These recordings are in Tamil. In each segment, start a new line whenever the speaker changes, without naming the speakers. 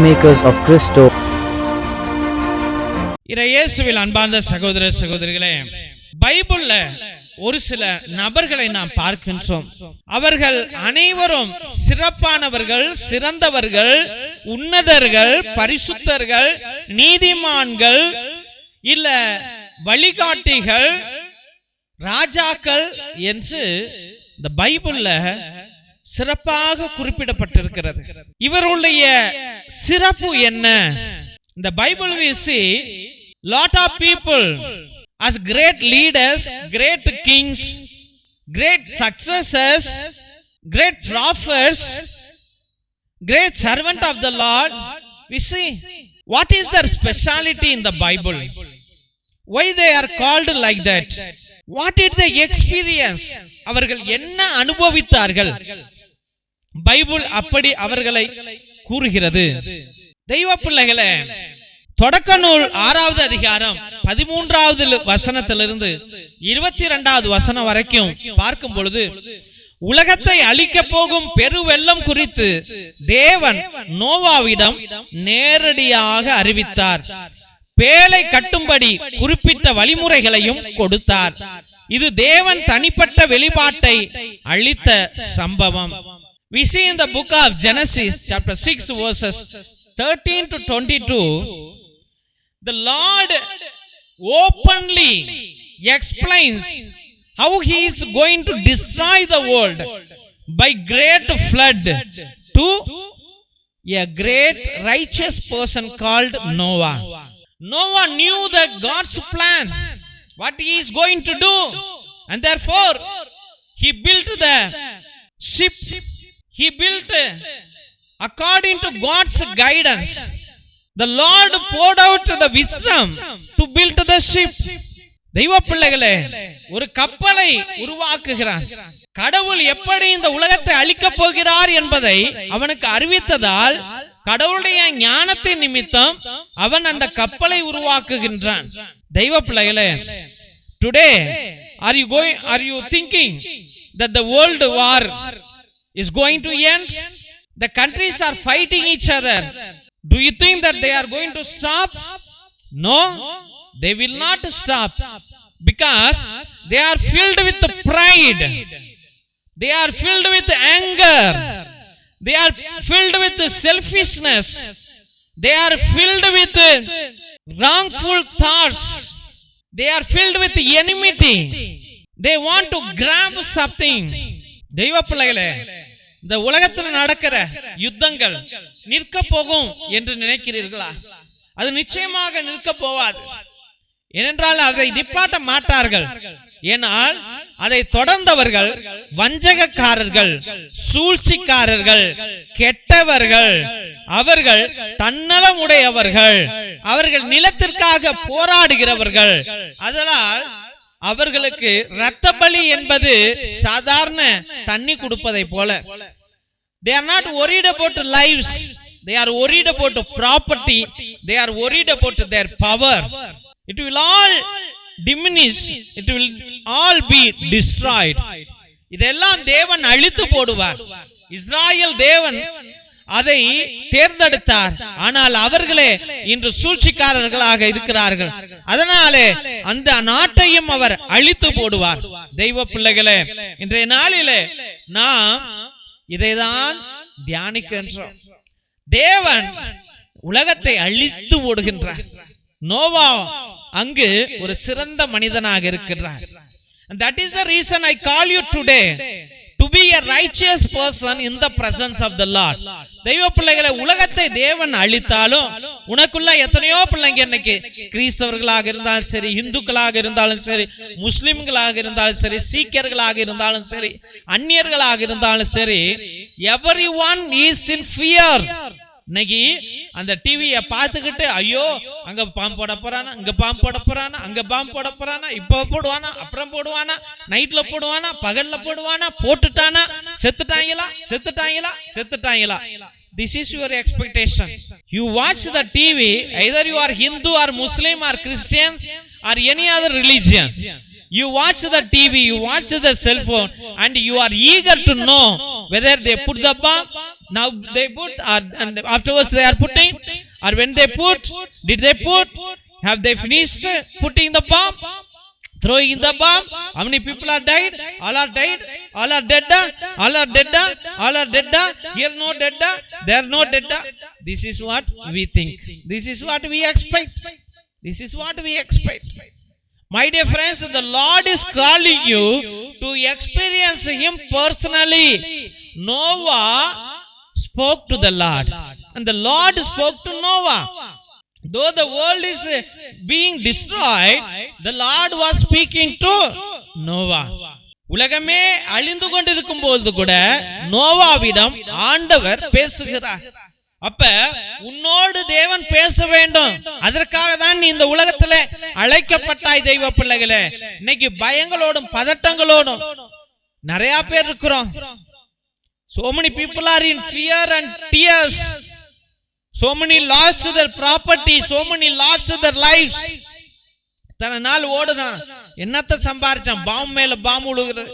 Peacemakers of Christo.
இயேசுவில் அன்பார்ந்த சகோதர சகோதரிகளே, பைபிள்ல ஒரு சில நபர்களை நாம் பார்க்கின்றோம். அவர்கள் அனைவரும் சிறப்பானவர்கள், சிறந்தவர்கள், உன்னதர்கள், பரிசுத்தர்கள், நீதிமான்கள், இல்ல வழிகாட்டிகள், ராஜாக்கள் என்று இந்த பைபிள்ல சிறப்பாக குறிப்பிடப்பட்டிருக்கிறது. இவருடைய சிறப்பு என்ன? இந்த Bible we see lot of people as great leaders, great kings, great successors, great prophets, great servant of the Lord. We see what is their speciality in the Bible, why they are called like that, what did they experience, அவர்கள் என்ன அனுபவித்தார்கள். பைபிள் அப்படி அவர்களை கூறுகிறது. தெய்வ பிள்ளைகளே, தொடக்க நூல் 6வது அதிகாரம் 13வது வசனத்திலிருந்து 22வது வசனம் வரைக்கும் பார்க்கும் பொழுது, உலகத்தை அழிக்க போகும் பெருவெள்ளம் குறித்து தேவன் நோவாவிடம் நேரடியாக அறிவித்தார். பேழை கட்டும்படி குறிப்பிட்ட வழிமுறைகளையும் கொடுத்தார். இது தேவன் தனிப்பட்ட வெளிப்பாட்டை அளித்த சம்பவம். We see in the book of Genesis chapter 6 verses 13 to 22, the Lord openly explains how he is going to destroy the world by great flood to a great righteous person called Noah. Noah knew that God's plan, what he is going to do, and therefore he built the ship. He built according to God's guidance. The Lord poured out the wisdom to build the ship. தெய்வ பிள்ளைகளே, ஒரு கப்பலை உருவாக்குகிறான். கடவுள் எப்படி இந்த உலகத்தை அழிக்கப் போகிறார் என்பதை அவனுக்கு அறிவித்ததால் கடவுளுடைய ஞானத்தின் நிமித்தம் அவன் அந்த கப்பலை உருவாக்குகின்றான். தெய்வ பிள்ளைகளே, today are you thinking that the world war is going to end? The countries are fighting each other. Do you think that they are going to stop? No, they will not stop, because they are filled with pride, they are filled with anger, they are filled with selfishness, they are filled with wrongful thoughts, they are filled with enmity, they want to grab something. தெய்வ பிள்ளைகளே, இந்த உலகத்தில் நடக்கிற யுத்தங்கள் நிற்க போகும் என்று நினைக்கிறீர்களா? அது நிச்சயமாக நிற்க போவாது. ஏனென்றால் அதை நிப்பாட்ட மாட்டார்கள். ஏனால் அதை தொடர்ந்தவர்கள் வஞ்சகக்காரர்கள், சூழ்ச்சிக்காரர்கள், கெட்டவர்கள், அவர்கள் தன்னலமுடையவர்கள், அவர்கள் நிலத்திற்காக போராடுகிறவர்கள். அதனால் அவர்களுக்கு இரத்த பலி என்பது சாதாரண தண்ணி கொடுப்பதை போல. They are not worried about lives, they are worried about property, they are worried about their power. It will all diminish, it will all be destroyed. இதெல்லாம் தேவன் அழித்து போடுவார். இஸ்ராயேல் தேவன் அதை தேர்ந்தெடுத்தார். ஆனால் அவர்களே இன்று சூழ்ச்சிக்காரர்களாக இருக்கிறார்கள். அதனாலே அந்த நாட்டையும் அவர் அழித்து போடுவார். தெய்வ பிள்ளைகளே, இன்றைய நாளிலே நாம் இதைதான் தியானிக்கின்றோம். தேவன் உலகத்தை அழித்து ஓடுகின்றார். நோவா அங்கு ஒரு சிறந்த மனிதனாக இருக்கிறார். And that is the reason I call you today to be a righteous person in the presence of the Lord. தெய்வ பிள்ளைகளை, உலகத்தை தேவன் அழித்தாலும் உனக்குள்ள எத்தனையோ பிள்ளைங்க இன்னைக்கு கிறிஸ்தவர்களாக இருந்தாலும் சரி, இந்துக்களாக இருந்தாலும் சரி, முஸ்லிம்களாக இருந்தாலும் சரி, சீக்கியர்களாக இருந்தாலும் சரி, அந்நியர்களாக இருந்தாலும் சரி, everyone is in fear. இன்னைக்கு அந்த டிவியை பார்த்துக்கிட்டு, ஐயோ அங்க பாம்பு போட போறானா, இங்க பாம்பு போட போறானா, அங்க பாம்பு போட போறானா, இப்ப போடுவானா, அப்புறம் போடுவானா, நைட்ல போடுவானா, பகல்ல போடுவானா, போட்டுட்டானா, செத்துட்டாங்களா செத்துட்டாங்களா செத்துட்டாங்களா. This is your expectation. You watch the TV, either you are Hindu or Muslim or Christian or any other religion. You watch the TV, you watch the cell phone, and you are eager to know whether they put the bomb, now they put, or and afterwards they are putting, or when they put, did they put, have they finished putting the bomb, throwing the bomb? How many people are died? All are died, all are dead, all are dead, all are dead, here no dead, there no dead. This is what we think, this is what we expect, this is what we expect. My dear friends, the Lord is calling you to experience Him personally. Noah spoke to the Lord, and the Lord spoke to Noah. Though the world is being destroyed, the Lord was speaking to Noah. உலகமே அழிந்து கொண்டிருக்கும் போது கூட நோவாவிடம் ஆண்டவர் பேசுகிறார். அப்ப உன்னோடு தேவன் பேச வேண்டும். அதற்காக தான் நீ இந்த உலகத்துல அழைக்கப்பட்டாய் தெய்வ பிள்ளைகளே. இன்னைக்கு பயங்களோடும் பதட்டங்களோடும் நிறைய பேர் இருக்கிறோம். So many people are in fear and tears. So many lost their property, so many lost their lives. தன நாள் ஓடுனா என்னத்த சம்பாரிச்சான், பாம் மேல bomb உழுகிறது.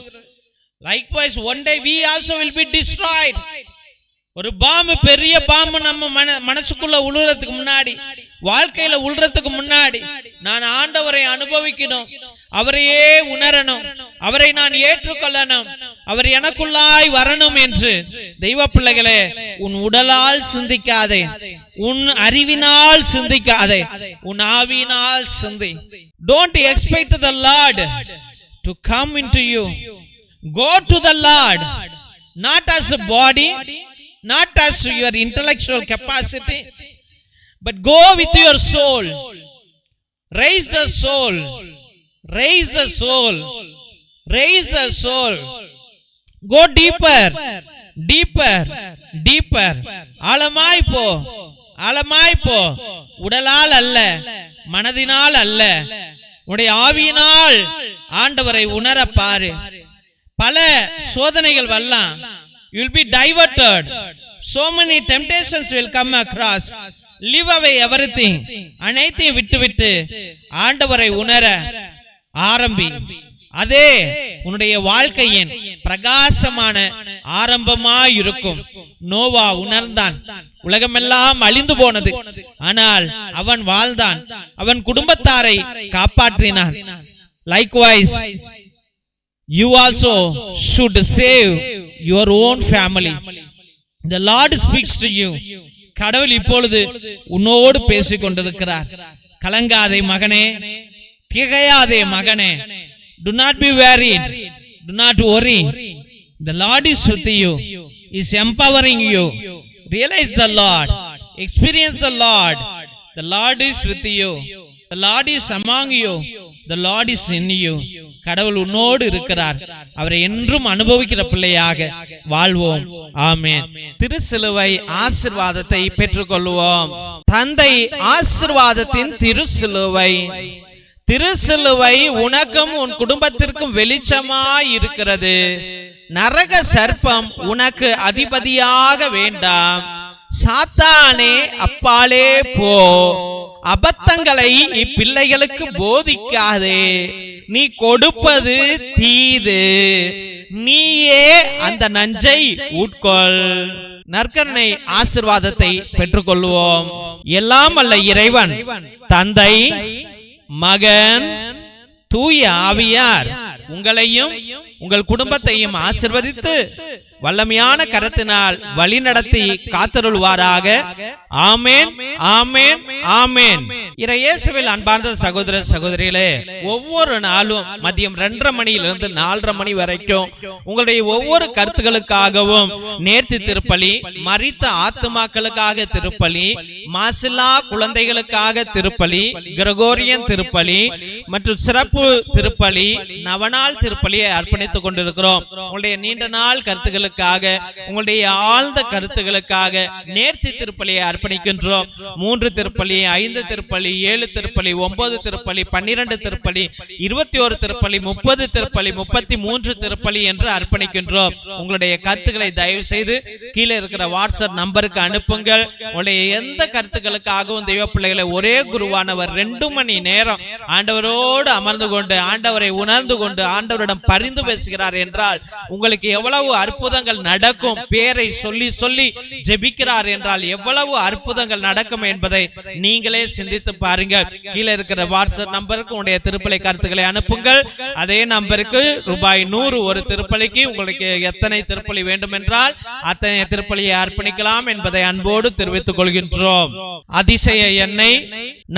Likewise one day we also will be destroyed. ஒரு பாம்பு, பெரிய பாம்பு நம்ம மனசுக்குள்ள உழுறதுக்கு முன்னாடி, வாழ்க்கையில உழுறதுக்கு முன்னாடி நான் ஆண்டவரை அனுபவிக்கணும், அவரையே உணரணும், அவரை நான் ஏற்றுக்கொள்ளணும், அவர் எனக்குள்ளாய் வரணும் என்று தெய்வ பிள்ளைகளே, உன் உடலால் சிந்திக்காதே, உன் அறிவினால் சிந்திக்காதே, உன் ஆவியினால் சிந்தி. Don't expect the Lord to come into you. Go to the Lord, not as a body, not as your intellectual capacity, but go with your soul. Raise the soul, raise the soul, raise the soul. Go deeper, deeper, deeper. ஆழமாய் போ, ஆழமாய் போ. உடலால் அல்ல, மனதினால் அல்ல, உடைய ஆவியினால் ஆண்டவரை உணர பாரு. பல சோதனைகள் வரலாம். You will be diverted. So many temptations will come across. Leave away everything. அனைத்தையும் விட்டுவிட்டு ஆண்டவரை உணர ஆரம்பி. அதே உன்னுடைய வாழ்க்கையின் பிரகாசமான ஆரம்பமாய் இருக்கும். நோவா உணர்ந்தான். உலகமெல்லாம் அழிந்து போனது, ஆனால் அவன் வாழ்ந்தான், அவன் குடும்பத்தாரை காப்பாற்றினான். Likewise, you also should save your own family. The Lord speaks to you. கடவுள் இப்பொழுது உன்னோடு பேசிக் கொண்டிருக்கிறார். கலங்காதே மகனே, திகையாதே மகனே. Do not be worried, do not worry. The Lord is with you, is empowering you. Realize the Lord, experience the Lord. The Lord is with you, the Lord is among you, the Lord is in you. கடவுள் உன்னோடு இருக்கிறார். அவரை என்றும் அனுபவிக்கிற பிள்ளையாக வாழ்வோம். ஆமென். திருசிலுவை ஆசீர்வாதத்தை பெற்றுக்கொள்வோம். தந்தை ஆசீர்வாதத்தின் திருசிலுவை. திருசிலுவை உனக்கும் உன் குடும்பத்திற்கும் வெளிச்சமாய் இருக்கிறது. நரக சர்ப்பம் உனக்கு அதிபதியாக வேண்டாம். சாத்தானே அப்பாலே போ. அபத்தங்களை இப்பிள்ளைகளுக்கு போதிக்காதே. நீ கொடுப்பது தீது, நீயே அந்த நஞ்சை உட்கொள். நற்கருணை ஆசீர்வாதத்தை பெற்றுக்கொள்வோம். எல்லாம் வல்ல இறைவன் தந்தை, மகன், தூய ஆவியார் உங்களையும் உங்கள் குடும்பத்தையும் ஆசீர்வதித்து வல்லமையான கரத்தினால் வழி நடத்தி காத்தருள்வாராக. ஆமென், ஆமென், ஆமென். இயேசுவில் அன்பார்ந்த சகோதர சகோதரிகளே, ஒவ்வொரு நாளும் மதியம் 2:30 மணியிலிருந்து 4:30 மணி வரைக்கும் உங்களுடைய ஒவ்வொரு கருத்துக்களுக்காகவும் நேர்த்தி திருப்பலி, மரித்த ஆத்துமாக்களுக்காக திருப்பலி, மாசில்லா குழந்தைகளுக்காக திருப்பலி, கிரகோரியன் திருப்பலி மற்றும் சிறப்பு திருப்பலி, நவநாள் திருப்பலியை அர்ப்பணித்துக் கொண்டிருக்கிறோம். உங்களுடைய நீண்ட நாள் கருத்துக்களுக்காக, உங்களுடைய ஆழ்ந்த கருத்துக்களுக்காக நேர்த்தி திருப்பலியை அர்ப்பணிக்கின்றோம். 3 திருப்பலி, 5 திருப்பலி, திருப்பலி, 7 திருப்பலி, 9 திருப்பலி, 12 திருப்பலி, 21 திருப்பலி, 30 திருப்பலி, 33 திருப்பலி என்று அர்ப்பணிக்கின்றோம். உங்களுடைய கருத்துக்களை தயவு செய்து கீழே இருக்கிற வாட்ஸ்அப் நம்பருக்கு அனுப்புங்கள். உங்களுடைய எந்த கருத்துக்களுக்காகவும் தெய்வ பிள்ளைகளை ஒரே குருவானவர் 2 மணி நேரம் ஆண்டவரோடு அமர்ந்து கொண்டு ஆண்டவரை உணர்ந்து கொண்டு ஆண்டவரிடம் பரிந்து பேசுகிறார் என்றால் உங்களுக்கு எவ்வளவு அற்புதங்கள் நடக்கும். பேரை சொல்லி சொல்லி ஜெபிக்கிறார் என்றால் எவ்வளவு அற்புதங்கள் நடக்கும் என்பதை நீங்களே சிந்தித்து பாருங்கள். கீழே இருக்கிற வாட்ஸ்அப் நம்பருக்கு உங்களுடைய திருப்பலி கருத்துக்களை அனுப்புங்கள். அதே நம்பருக்கு ரூபாய் 100 ஒரு திருப்பலிக்கு. உங்களுக்கு எத்தனை திருப்பலி வேண்டும் என்றால் அத்தனை திருப்பலியை அர்ப்பணிக்கலாம் என்பதை அன்போடு தெரிவித்துக் கொள்கின்றோம். அதிசய எண்ணெய்,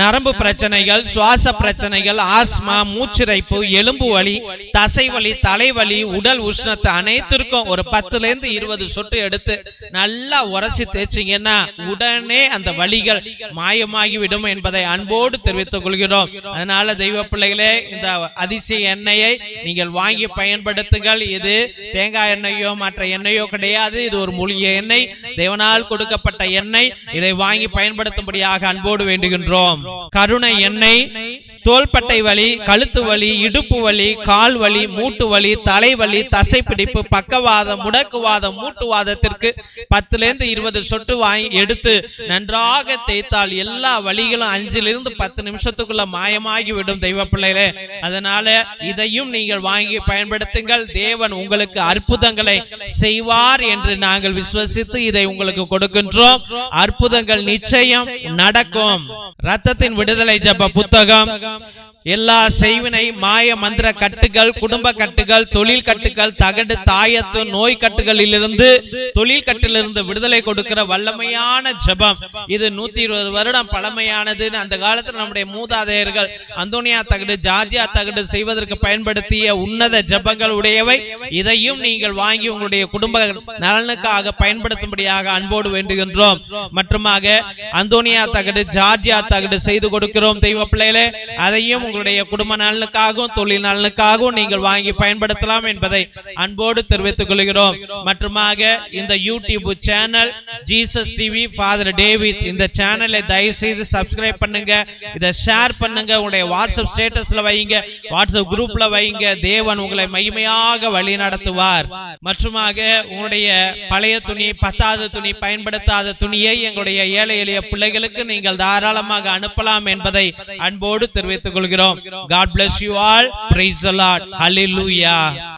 நரம்பு பிரச்சனைகள், சுவாச பிரச்சனைகள், ஆஸ்மா, மூச்சிரைப்பு, எலும்பு வலி, தசை வலி, தலைவலி, உடல் உஷ்ணத்தை அனைத்திற்கும் ஒரு 10 இருந்து 20 சொட்டு எடுத்து நல்லா உரசி தேய்ச்சிங்கன்னா உடனே அந்த வலிகள் மாயமாகிவிடும் என்பதை அன்போடு தெரிவித்துக் கொள்கிறோம். அதனால தெய்வ பிள்ளைகளே, இந்த அதிசய எண்ணெயை நீங்கள் வாங்கி பயன்படுத்துங்கள். இது தேங்காய் எண்ணெயோ மற்ற எண்ணெயோ கிடையாது. இது ஒரு மூலிகை எண்ணெய், தேவனால் கொடுக்கப்பட்ட எண்ணெய். இதை வாங்கி பயன்படுத்தும்படியாக அன்போடு வேண்டுகின்றோம். கருணை எண்ணெய், தோள்பட்டை வலி, கழுத்து வலி, இடுப்பு வலி, கால் வலி, மூட்டு வலி, தலைவலி, தசைப்பிடிப்பு, பக்கவாதம், முடக்குவாதம், மூட்டுவாதத்திற்கு 10 இருந்து 20 சொட்டு வாங்கி எடுத்து நன்றாக தேய்த்தால் எல்லா வலிகளும் 5 இருந்து 10 நிமிஷத்துக்குள்ள மாயமாகிவிடும் தெய்வ பிள்ளைகளே. அதனால இதையும் நீங்கள் வாங்கி பயன்படுத்துங்கள். தேவன் உங்களுக்கு அற்புதங்களை செய்வார் என்று நாங்கள் விசுவசித்து இதை உங்களுக்கு கொடுக்கின்றோம். அற்புதங்கள் நிச்சயம் நடக்கும். ரத்தத்தின் விடுதலை ஜெப புத்தகம், எல்லா செய்வினை, மாய மந்திர கட்டுகள், குடும்ப கட்டுகள், தொழில் கட்டுகள், தகடு, தாயத்து, நோய் கட்டுகளிலிருந்து, தொழில் கட்டிலிருந்து விடுதலை கொடுக்கிற வல்லமையான ஜெபம். இது 120 வருடம் பழமையானது. அந்த காலத்தில் நம்முடைய மூதாதையர்கள் அந்தோனியா தகடு, ஜார்ஜியா தகடு செய்வதற்கு பயன்படுத்திய உன்னத ஜெபங்கள் உடையவை. இதையும் நீங்கள் வாங்கி உங்களுடைய குடும்ப நலனுக்காக பயன்படுத்தும்படியாக அன்போடு வேண்டுகின்றோம். மற்றுமாக அந்தோனியா தகடு, ஜார்ஜியா தகடு செய்து கொடுக்கிறோம் தெய்வ பிள்ளைகளே. அதையும் உங்களுடைய குடும்ப நலனுக்காகவும் தொழில் நலனுக்காகவும் நீங்கள் வாங்கி பயன்படுத்தலாம் என்பதை அன்போடு தெரிவித்துக் கொள்கிறோம். மற்றுமாக இந்த YouTube channel Jesus TV father David, இந்த சேனலை தயவு செய்து சப்ஸ்கிரைப் பண்ணுங்க. இதை ஷேர் பண்ணுங்க. உங்களுடைய வாட்ஸ்அப் ஸ்டேட்டஸ்ல வைங்க, வாட்ஸ்அப் குரூப்ல வைங்க. தேவன் உங்களை மகிமையாக வழி நடத்துவார். மற்றுமாக உங்களுடைய பழைய துணி, பத்தாத துணி, பயன்படுத்தாத துணியை எங்களுடைய ஏழை எளிய பிள்ளைகளுக்கு நீங்கள் தாராளமாக அனுப்பலாம் என்பதை அன்போடு தெரிவித்துக் கொள்கிறோம். God bless you all. Praise the Lord. Hallelujah.